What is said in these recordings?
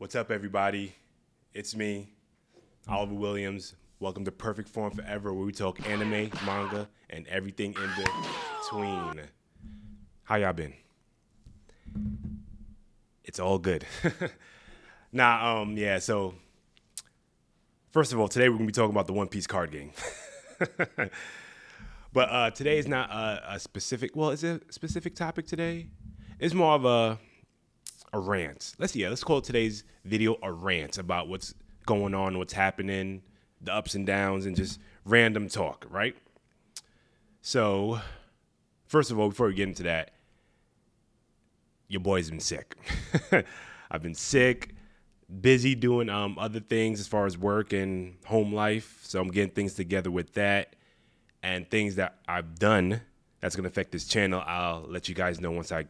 What's up, everybody? It's me, Oliver Williams. Welcome to Perfect Form Forever, where we talk anime, manga, and everything in between. How y'all been? It's all good. So first of all, today we're gonna be talking about the One Piece card game. But today is not a specific. Well, is it a specific topic today? It's more of a rant. Let's call today's video a rant about what's going on, what's happening, the ups and downs, and just random talk, right? So, first of all, before we get into that, your boy's been sick. I've been sick, busy doing other things as far as work and home life. So I'm getting things together with that, and things that I've done that's gonna affect this channel. I'll let you guys know once I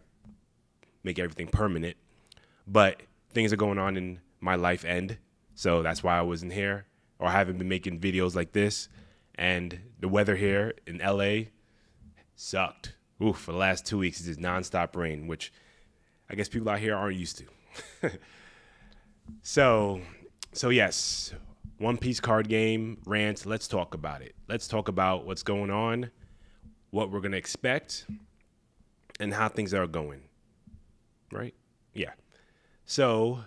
make everything permanent. But things are going on in my life end, so that's why I wasn't here or haven't been making videos like this. And the weather here in LA sucked. Oof, for the last 2 weeks, it's just nonstop rain, which I guess people out here aren't used to. So yes, One Piece card game rant. Let's talk about it. Let's talk about what's going on, what we're gonna expect, and how things are going. Right? Yeah. So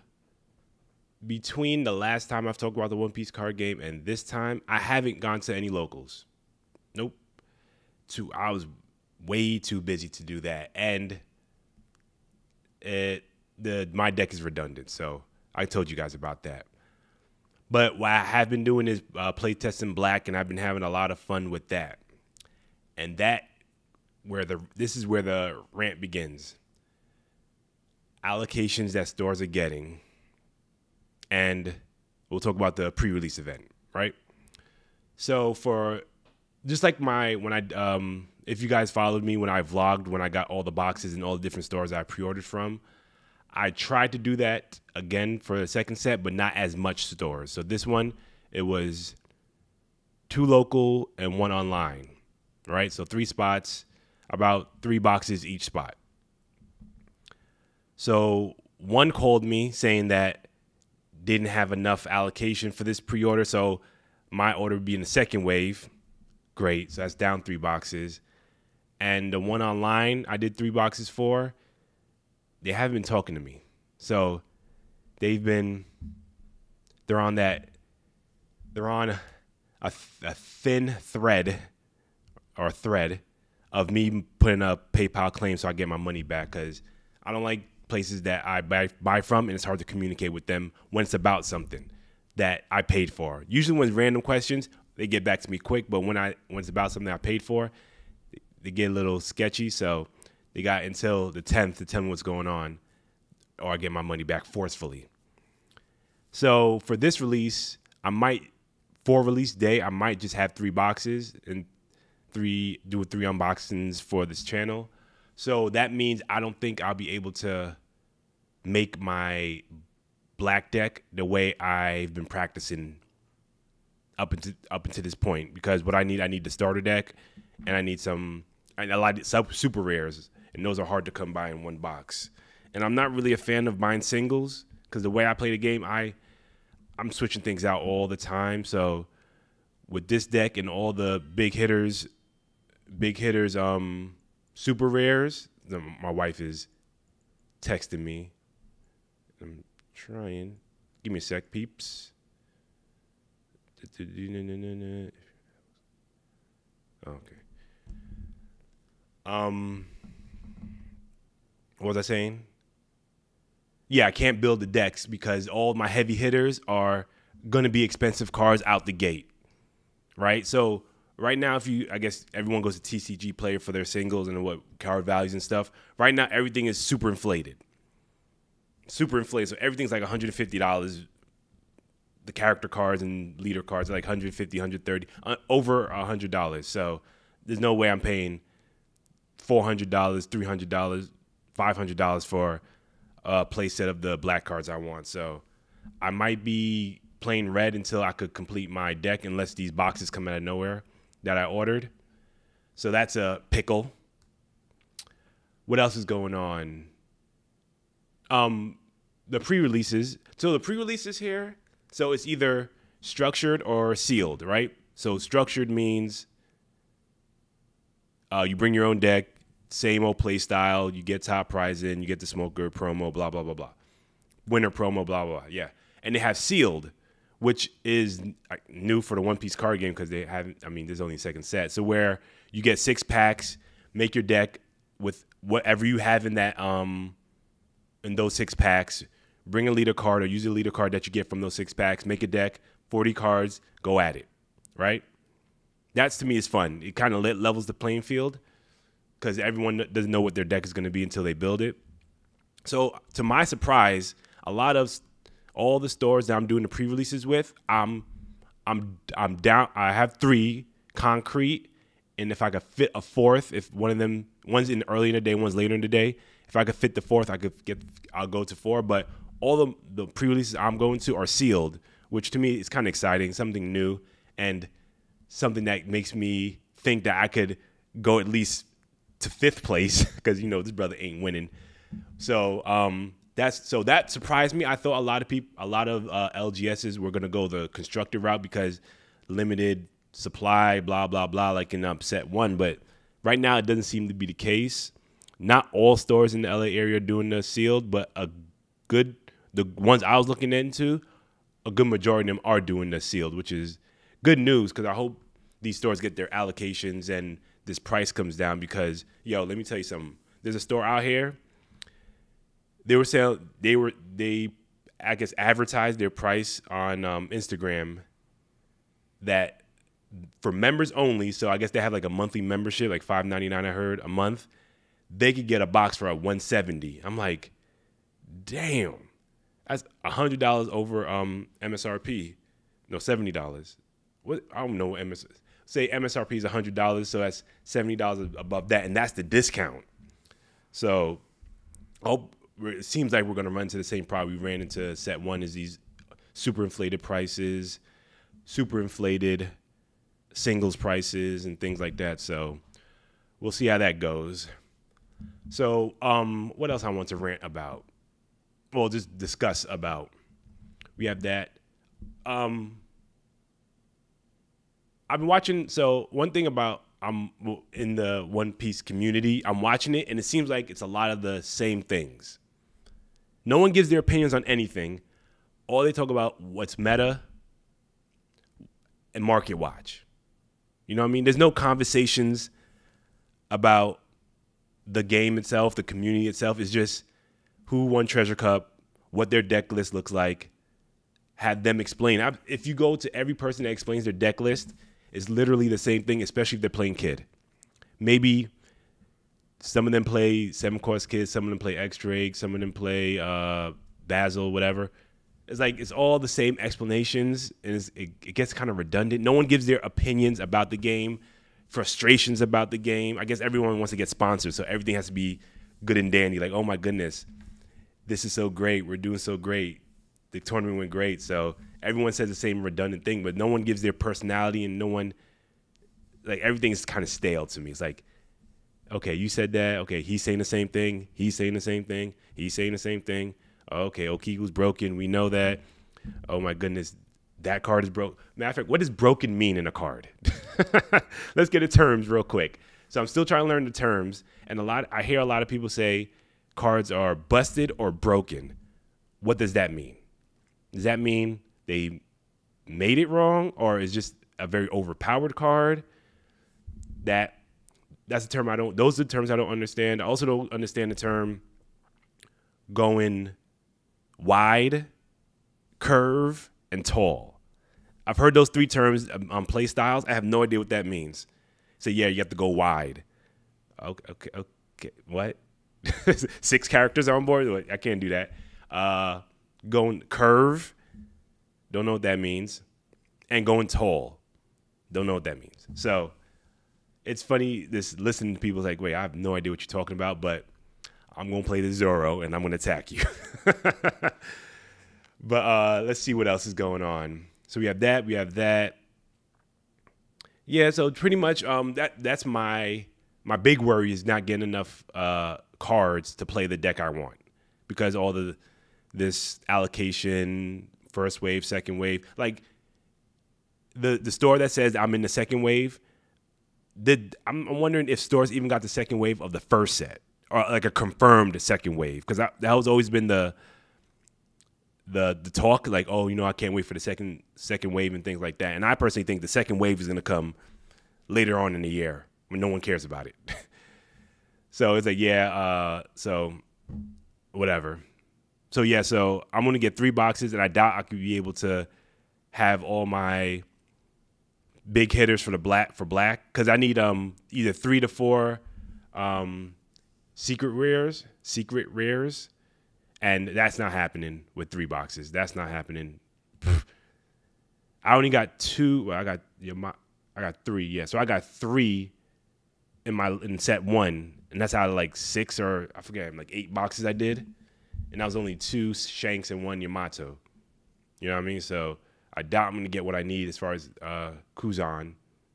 between the last time I've talked about the One Piece card game and this time, I haven't gone to any locals. Nope. I was way too busy to do that, and my deck is redundant. So I told you guys about that. But what I have been doing is playtesting Black, and I've been having a lot of fun with that. And this is where the rant begins. Allocations that stores are getting, and we'll talk about the pre-release event, right? So for just like if you guys followed me when I vlogged, when I got all the boxes and all the different stores I pre-ordered from, I tried to do that again for the second set, but not as much stores. So this one, it was 2 local and 1 online, right? So 3 spots, about 3 boxes each spot. So one called me saying that didn't have enough allocation for this pre-order, so my order would be in the second wave. Great, so that's down 3 boxes. And the one online I did 3 boxes for, they haven't been talking to me. So they're on a thin thread of me putting up PayPal claims so I get my money back, because I don't like places that I buy from, and it's hard to communicate with them when it's about something that I paid for. Usually when it's random questions, they get back to me quick, but when it's about something I paid for, they get a little sketchy. So they got until the 10th to tell me what's going on, or I get my money back forcefully. So for this release, for release day, I might just have 3 boxes and do 3 unboxings for this channel. So that means I don't think I'll be able to make my Black deck the way I've been practicing up into this point, because what I need the starter deck, and I need a lot of super rares, and those are hard to come by in one box. And I'm not really a fan of buying singles, because the way I play the game, I'm switching things out all the time. So with this deck and all the big hitters, super rares. My wife is texting me. I'm trying. Give me a sec, peeps. Okay. What was I saying? Yeah, I can't build the decks because all my heavy hitters are gonna be expensive cards out the gate, right? So right now, I guess everyone goes to TCG Player for their singles and what card values and stuff. Right now, everything is super inflated. Super inflated. So everything's like $150. The character cards and leader cards are like $150, $130, over $100. So there's no way I'm paying $400, $300, $500 for a play set of the Black cards I want. So I might be playing red until I could complete my deck, unless these boxes come out of nowhere that I ordered. So that's a pickle. What else is going on? the pre-releases. So the pre-releases here, so it's either structured or sealed, right? So structured means you bring your own deck, same old play style, you get top prize in, you get the Smoker promo, blah, blah, blah, blah. Winner promo, blah, blah, blah, yeah. And they have sealed, which is new for the One Piece card game because they haven't, I mean, there's only a second set. So where you get 6 packs, make your deck with whatever you have in that, in those 6 packs, bring a leader card or use a leader card that you get from those 6 packs, make a deck, 40 cards, go at it, right? That's, to me, is fun. It kind of levels the playing field because everyone doesn't know what their deck is going to be until they build it. So to my surprise, a lot of all the stores that I'm doing the pre-releases with, I'm down. I have 3 concrete, and if I could fit a 4th, if one of them, one's in early in the day, one's later in the day, if I could fit the 4th, I'll go to 4. But all the pre-releases I'm going to are sealed, which to me is kind of exciting, something new, and something that makes me think that I could go at least to 5th place because, you know, this brother ain't winning. So that surprised me. I thought a lot of LGSs were going to go the constructed route because limited supply, blah, blah, blah, like in set 1. But right now it doesn't seem to be the case. Not all stores in the LA area are doing the sealed, but the ones I was looking into, a good majority of them are doing the sealed, which is good news because I hope these stores get their allocations and this price comes down because, yo, let me tell you something. There's a store out here. They were selling, they I guess advertised their price on Instagram that for members only. So I guess they have like a monthly membership, like $5.99 I heard a month. They could get a box for $170. I'm like, damn, that's $100 over MSRP. No, $70. What, I don't know what say MSRP is $100, so that's $70 above that, and that's the discount. So it seems like we're going to run into the same problem we ran into set 1, is these super inflated prices, super inflated singles prices, and things like that. So we'll see how that goes. So what else I want to rant about? Well, just discuss about. We have that. I've been watching. So one thing about I'm in the One Piece community, I'm watching it, and it seems like it's a lot of the same things. No one gives their opinions on anything. All they talk about what's meta and market watch. You know what I mean? There's no conversations about the game itself, the community itself. It's just who won Treasure Cup, what their deck list looks like, have them explain. If you go to every person that explains their deck list, it's literally the same thing, especially if they're playing Kid. Maybe some of them play 7-Course Kid, some of them play X-Drake, some of them play Basil, whatever. It's like it's all the same explanations, and it gets kind of redundant. No one gives their opinions about the game, frustrations about the game. I guess everyone wants to get sponsored, so everything has to be good and dandy. Like, oh my goodness, this is so great. We're doing so great. The tournament went great. So everyone says the same redundant thing, but no one gives their personality, and no one, like, everything is kind of stale to me. It's like, okay, you said that. Okay, he's saying the same thing. He's saying the same thing. He's saying the same thing. Okay, Okiku's broken. We know that. Oh my goodness, that card is broke. Matter of fact, what does broken mean in a card? Let's get the terms real quick. So I'm still trying to learn the terms, and I hear a lot of people say cards are busted or broken. What does that mean? Does that mean they made it wrong, or is just a very overpowered card? That's a term those are the terms I don't understand. I also don't understand the term going wide, curve, and tall. I've heard those 3 terms on play styles. I have no idea what that means. So yeah, you have to go wide. Okay. What? 6 characters on board? I can't do that. Going curve, don't know what that means. And going tall, don't know what that means. So it's funny listening to people like, wait, I have no idea what you're talking about, but I'm going to play the Zoro and I'm going to attack you. But let's see what else is going on. So we have that. Yeah, so pretty much that's my big worry is not getting enough cards to play the deck I want, because all the this allocation, first wave, second wave. Like the store that says I'm in the second wave, I'm wondering if stores even got the second wave of the first set, or like a confirmed second wave, because that has always been the talk, like, oh, I can't wait for the second wave and things like that. And I personally think the second wave is going to come later on in the year when no one cares about it. So it's like, so whatever. So yeah, so I'm going to get 3 boxes, and I doubt I could be able to have all my big hitters for black, because I need either 3 to 4 secret rares, and that's not happening with 3 boxes. That's not happening. I only got 2. Well, I got 3. Yeah, so I got 3 in set 1, and that's out of like 6 or I forget, like 8 boxes I did, and that was only 2 Shanks and 1 Yamato. You know what I mean? So I doubt I'm gonna get what I need as far as Kuzan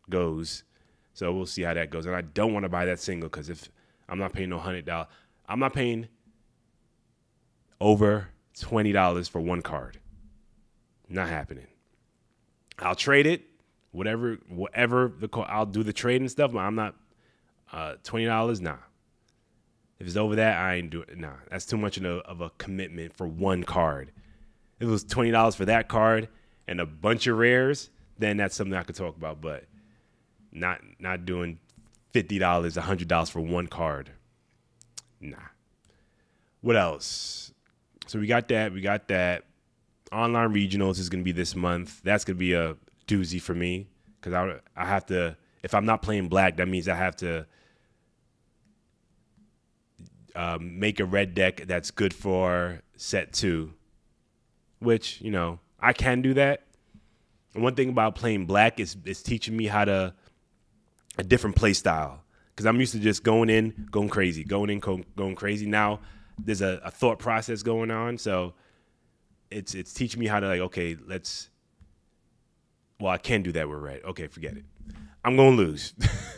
goes. So we'll see how that goes. And I don't want to buy that single, because if I'm not paying no $100, I'm not paying over $20 for 1 card. Not happening. I'll trade it, whatever I'll do the trade and stuff, but I'm not $20. Nah. If it's over that, I ain't doing it. Nah, that's too much of a commitment for 1 card. If it was $20 for that card and a bunch of rares, then that's something I could talk about. But not doing $50, $100 for 1 card. Nah. What else? So we got that. Online regionals is going to be this month. That's going to be a doozy for me, because I have to, if I'm not playing black, that means I have to make a red deck that's good for set 2, which, I can do that. And one thing about playing black is it's teaching me a different play style, because I'm used to just going crazy. Now there's a thought process going on, so it's teaching me how to, like, okay, I can do that with red. Okay, forget it. I'm going to lose.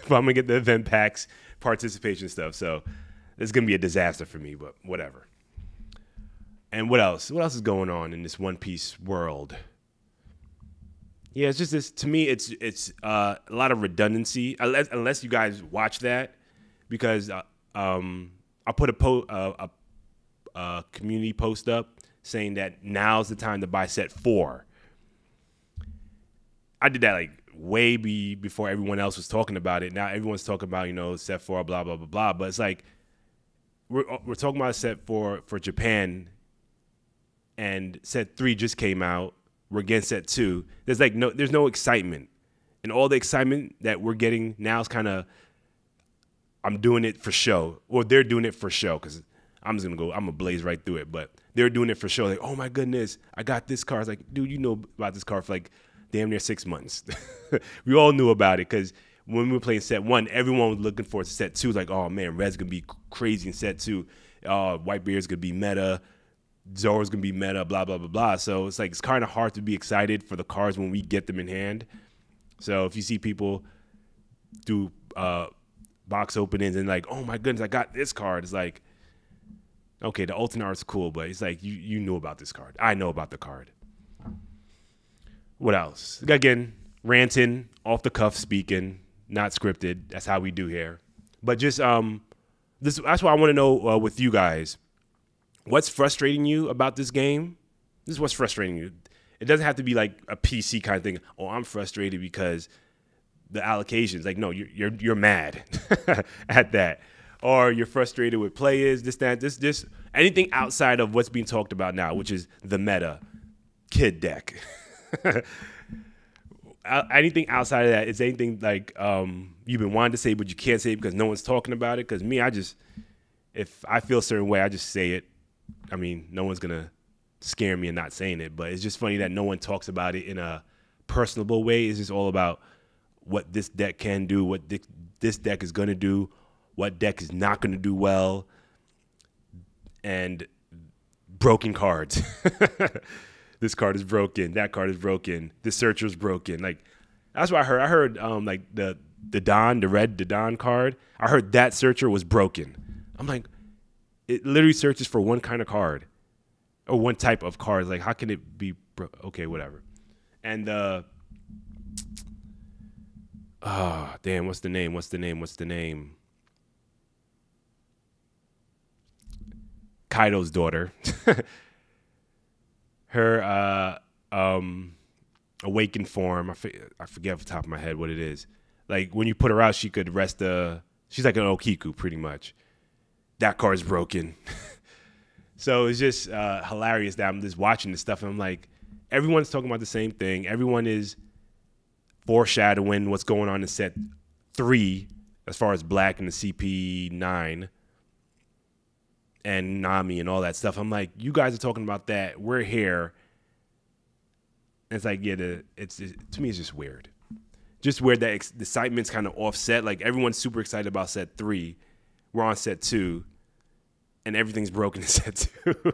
But I'm going to get the event packs, participation stuff, so it's going to be a disaster for me, but whatever. And what else? What else is going on in this One Piece world? Yeah, it's just this. To me, it's a lot of redundancy. Unless you guys watch that, because I put a community post up saying that now's the time to buy set 4. I did that like way before everyone else was talking about it. Now everyone's talking about set 4, blah blah blah blah. But it's like we're talking about set 4 for Japan, and set 3 just came out. We're against set 2. There's no excitement, and all the excitement that we're getting now is kind of, I'm doing it for show, or they're doing it for show, because I'm gonna blaze right through it. But they're doing it for show, like, oh my goodness, I got this card. It's like, dude, you know about this card for like damn near 6 months. We all knew about it, because when we were playing set 1, everyone was looking for set 2. Like, oh man, Red's gonna be crazy in set 2. Whitebeard's gonna be meta. Zoro's gonna be meta. Blah blah blah blah. So it's like, it's kind of hard to be excited for the cards when we get them in hand. So if you see people do box openings and like, oh my goodness, I got this card, it's like, okay, the alternate art's cool, but it's like, you knew about this card. I know about the card. What else? Again, ranting, off the cuff speaking, not scripted. That's how we do here. But just that's what I want to know with you guys. What's frustrating you about this game? This is what's frustrating you. It doesn't have to be like a PC kind of thing. Oh, I'm frustrated because the allocations. Like, no, you're mad at that. Or you're frustrated with players, this, anything outside of what's being talked about now, which is the meta kid deck. Anything outside of that, is anything like you've been wanting to say, but you can't say it because no one's talking about it? Because me, if I feel a certain way, I just say it. I mean, no one's going to scare me in not saying it, but it's just funny that no one talks about it in a personable way. It's just all about what this deck can do, what this deck is going to do, what deck is not going to do well, and broken cards. This card is broken. That card is broken. This searcher is broken. Like, that's what I heard. I heard like the red Don card. I heard that searcher was broken. I'm like, it literally searches for one kind of card. or one type of cards. Like, how can it be? Okay, whatever. And oh damn, what's the name? What's the name? What's the name? Kaido's daughter. Her awakened form. I forget off the top of my head what it is. Like when you put her out, she could rest she's like an Okiku pretty much. That card's broken. So it's just hilarious that I'm just watching this stuff and I'm like, everyone's talking about the same thing. Everyone is foreshadowing what's going on in set 3 as far as Black and the CP9 and Nami and all that stuff. I'm like, you guys are talking about that. We're here. And it's like, yeah, to me, it's just weird. Just weird that the excitement's kind of offset. Like everyone's super excited about set 3. We're on set 2. And everything's broken in set 2.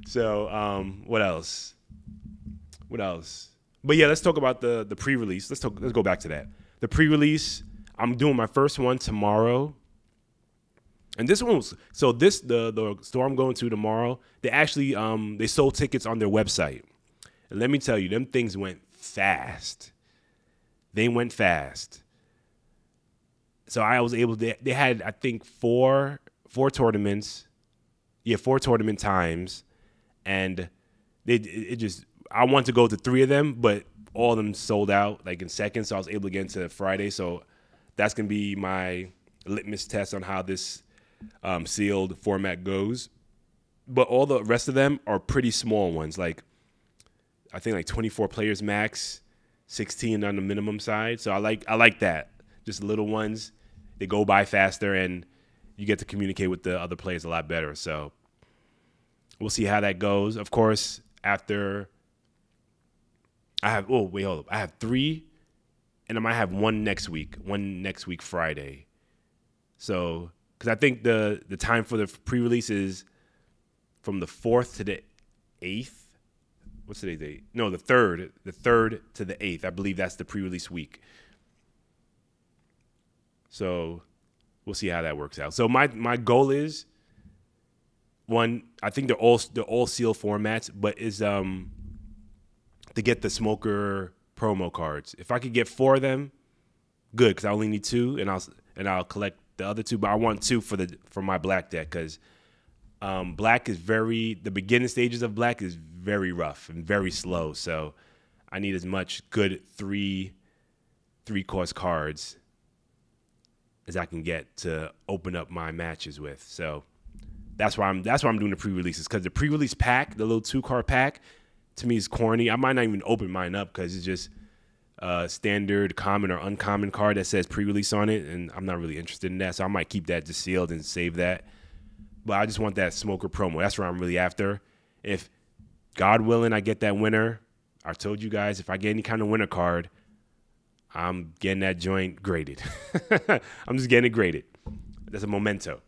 So what else? But yeah, let's talk about the pre-release. Let's go back to that. The pre-release, I'm doing my first one tomorrow. And this one was, so this, the store I'm going to tomorrow, they actually, they sold tickets on their website. And let me tell you, them things went fast. They went fast. So I was able to, they had, I think, four tournaments. Yeah, 4 tournament times. And I wanted to go to 3 of them, but all of them sold out like in seconds. So I was able to get into Friday. So that's going to be my litmus test on how this sealed format goes. But all the rest of them are pretty small ones. Like, I think like 24 players max, 16 on the minimum side. So I like that. Just little ones. They go by faster and you get to communicate with the other players a lot better. So we'll see how that goes. Of course, after I have, hold up. I have 3 and I might have one next week Friday. So, because I think the time for the pre-release is from the 4th to the 8th. What's today's date? No, the 3rd to the 8th. I believe that's the pre-release week. So we'll see how that works out. So my goal is, one, I think they're all sealed formats, but is to get the Smoker promo cards. If I could get 4 of them, good, because I only need 2, and I'll collect the other 2. But I want 2 for my Black deck, because Black is the beginning stages of Black is very rough and very slow. So I need as much good 3-cost cards as I can get to open up my matches with. So that's why I'm doing the pre-releases, because the pre-release pack, the little 2-card pack, to me is corny. I might not even open mine up because it's just a standard common or uncommon card that says pre-release on it, and I'm not really interested in that. So I might keep that just sealed and save that. But I just want that Smoker promo. That's what I'm really after. If, God willing, I get that winner, I told you guys, if I get any kind of winner card, I'm getting that joint graded. I'm just getting it graded. That's a memento.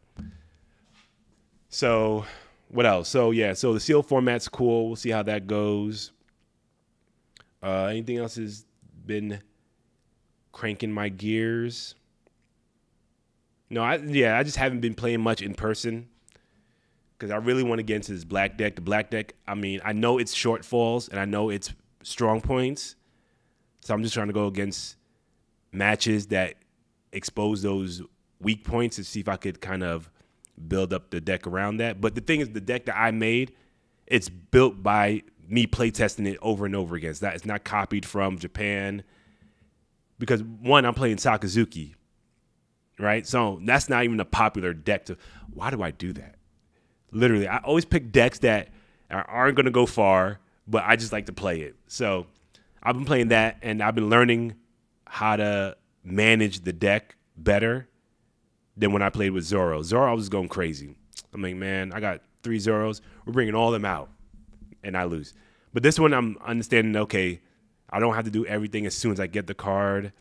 So what else? So yeah, so the sealed format's cool. We'll see how that goes. Anything else has been cranking my gears? No, I just haven't been playing much in person, because I really want to get into this Black deck. The Black deck, I mean, I know it's shortfalls and I know it's strong points. So I'm just trying to go against matches that expose those weak points to see if I could kind of build up the deck around that. But the thing is, the deck that I made, it's built by me playtesting it over and over again. It's not copied from Japan, because, one, I'm playing Sakazuki, right? So that's not even a popular deck. Why do I do that? Literally, I always pick decks that aren't going to go far, but I just like to play it. So I've been playing that, and I've been learning how to manage the deck better than when I played with Zoro. Zoro, I was going crazy. I'm like, man, I got 3 Zoros. We're bringing all them out, and I lose. But this one, I'm understanding, okay, I don't have to do everything as soon as I get the card.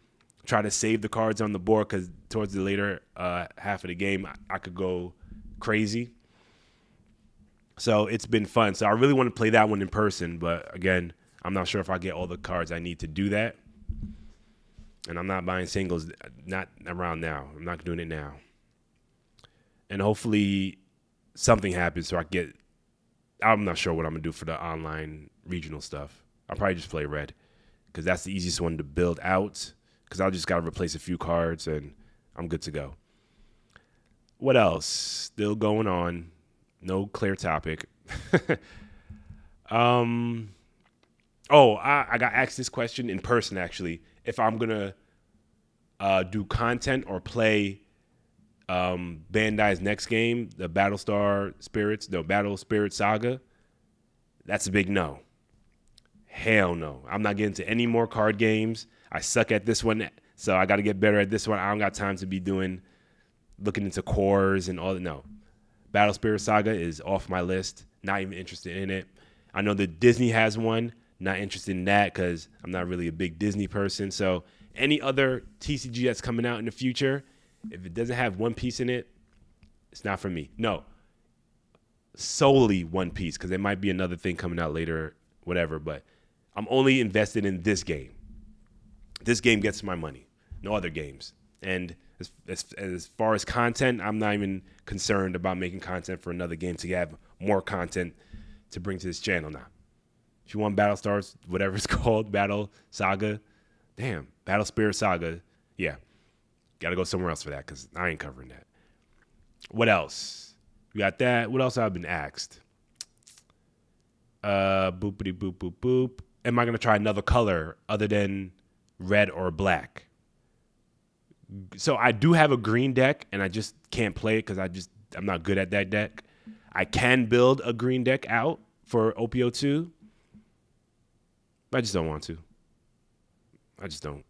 Try to save the cards on the board, because towards the later half of the game, I could go crazy. So it's been fun. So I really want to play that one in person. But again, I'm not sure if I get all the cards I need to do that. And I'm not buying singles, not around now. I'm not doing it now. And hopefully something happens so I get I'm not sure what I'm gonna do for the online regional stuff. I'll probably just play red because that's the easiest one to build out. Because I'll just gotta replace a few cards and I'm good to go. What else? Still going on. No clear topic. I got asked this question in person actually. If I'm gonna do content or play Bandai's next game, the Battle Spirit Saga, that's a big no. Hell no. I'm not getting to any more card games. I suck at this one, so I got to get better at this one. I don't got time to be looking into cores and all that. No. Battle Spirit Saga is off my list. Not even interested in it. I know that Disney has one. Not interested in that because I'm not really a big Disney person. So any other TCG that's coming out in the future, if it doesn't have One Piece in it, it's not for me. No. Solely One Piece, because there might be another thing coming out later, whatever. But I'm only invested in this game. This game gets my money. No other games. And as far as content, I'm not even concerned about making content for another game to have more content to bring to this channel now. If you want Battle Stars, whatever it's called, Battle Saga, Battle Spirit Saga, yeah. Got to go somewhere else for that because I ain't covering that. What else? We got that. What else have I been asked? Boopity boop boop boop. Am I going to try another color other than red or black? So I do have a green deck, and I just can't play it because I'm not good at that deck. I can build a green deck out for OPO2, but I just don't want to. I just don't.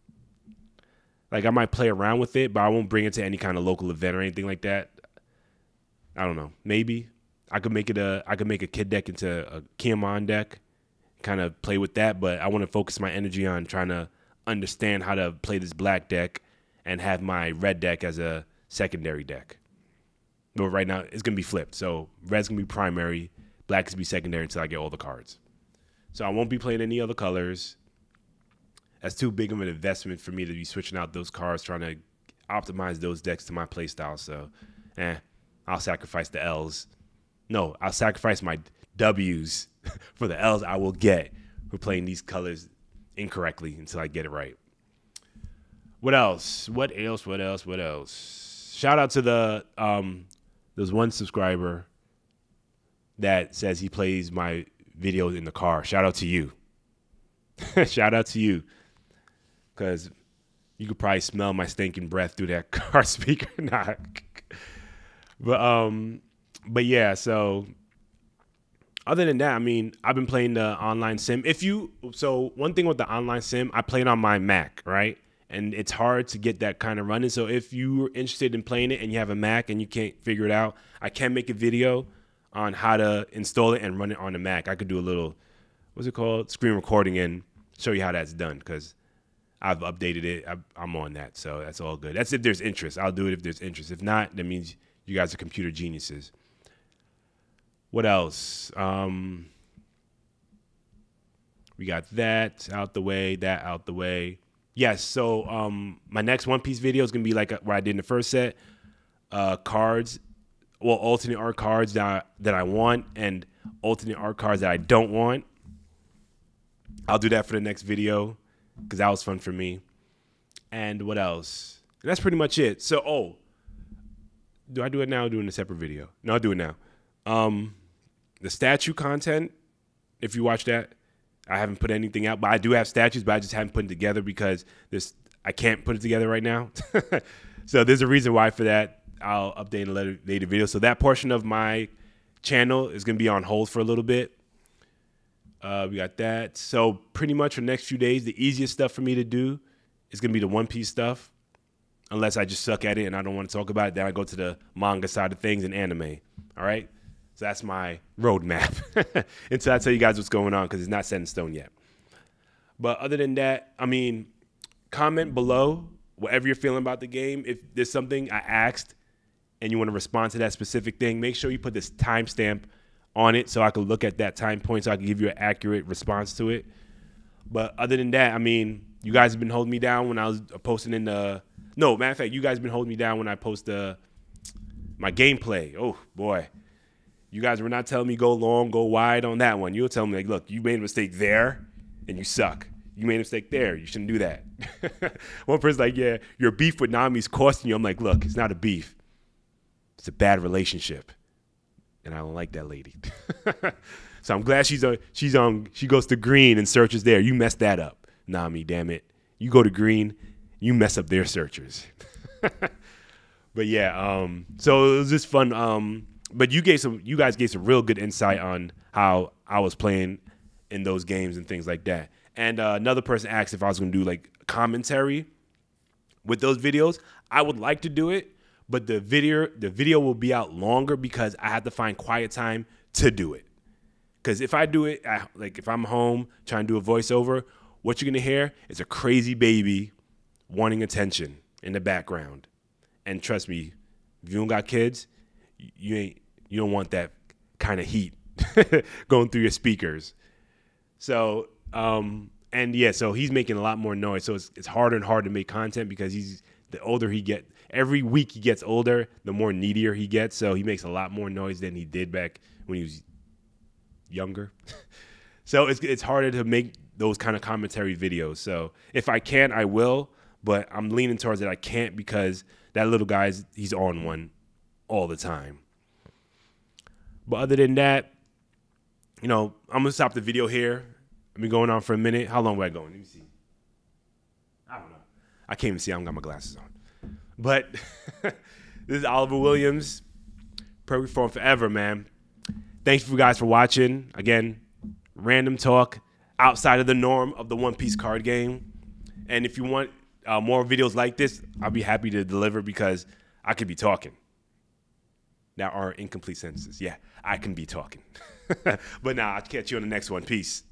Like, I might play around with it, but I won't bring it to any kind of local event or anything like that. I don't know. Maybe I could make a kid deck into a Kiamon deck, kind of play with that, but I want to focus my energy on trying to understand how to play this black deck and have my red deck as a secondary deck. But right now, it's going to be flipped. So red's going to be primary, black is going to be secondary until I get all the cards. So I won't be playing any other colors. That's too big of an investment for me to be switching out those cards, trying to optimize those decks to my playstyle. So, I'll sacrifice the L's. No, I'll sacrifice my W's for the L's I will get for playing these colors incorrectly until I get it right. What else? What else? Shout out to there's one subscriber that says he plays my videos in the car. Shout out to you. Shout out to you. Because you could probably smell my stinking breath through that car speaker. Nah. But yeah, so other than that, I mean, I've been playing the online sim. So one thing with the online sim, I played on my Mac, right? And it's hard to get that kind of running. So if you're interested in playing it and you have a Mac and you can't figure it out, I can make a video on how to install it and run it on the Mac. I could do a little, what's it called? Screen recording and show you how that's done because I've updated it. I'm on that. So that's all good. That's if there's interest. I'll do it if there's interest. If not, that means you guys are computer geniuses. What else? We got that out the way. Yes, so my next One Piece video is going to be like what I did in the first set. Cards, well, alternate art cards that I want and alternate art cards that I don't want. I'll do that for the next video because that was fun for me. And what else? And that's pretty much it. So, do I do it now or do it in a separate video? No, I'll do it now. The statue content, if you watch that, I haven't put anything out, but I do have statues, but I just haven't put it together because I can't put it together right now. So there's a reason why for that. I'll update in a later video. So that portion of my channel is going to be on hold for a little bit. We got that. So pretty much for the next few days, the easiest stuff for me to do is going to be the One Piece stuff. Unless I just suck at it and I don't want to talk about it, then I go to the manga side of things and anime. All right? So that's my roadmap until I tell you guys what's going on because it's not set in stone yet. But other than that, I mean, comment below whatever you're feeling about the game. If there's something I asked and you want to respond to that specific thing, make sure you put this timestamp on it so I can look at that time point so I can give you an accurate response to it. But other than that, I mean, you guys have been holding me down when I was posting in the... No, matter of fact, you guys have been holding me down when I post my gameplay. Oh, boy. You guys were not telling me go long, go wide on that one. You'll tell me, like, look, you made a mistake there and you suck. You made a mistake there. You shouldn't do that. One person's like, yeah, your beef with Nami's costing you. I'm like, look, it's not a beef. It's a bad relationship. And I don't like that lady. So I'm glad she goes to green and searches there. You messed that up, Nami, damn it. You go to green, you mess up their searchers. But yeah, so it was just fun. But you guys gave some real good insight on how I was playing in those games and things like that. And another person asked if I was going to do like commentary with those videos. I would like to do it, but the video will be out longer because I have to find quiet time to do it. Because if I do it, like if I'm home trying to do a voiceover, what you're going to hear is a crazy baby wanting attention in the background. And trust me, if you don't got kids, you don't want that kind of heat going through your speakers. So, and yeah, so he's making a lot more noise. So it's harder and harder to make content because the older he gets, every week he gets older, the more needier he gets. So he makes a lot more noise than he did back when he was younger. So it's harder to make those kind of commentary videos. So if I can, I will, but I'm leaning towards it. I can't because that little he's on one all the time. But other than that, I'm going to stop the video here. I've been going on for a minute. How long were I going? Let me see. I don't know. I can't even see. I don't got my glasses on. But this is Oliver Williams. Perfect Form Forever, man. Thanks for you guys for watching. Again, random talk outside of the norm of the One Piece card game. And if you want more videos like this, I'll be happy to deliver because I could be talking. There are incomplete sentences. Yeah, I can be talking. But now I'll catch you on the next one. Peace.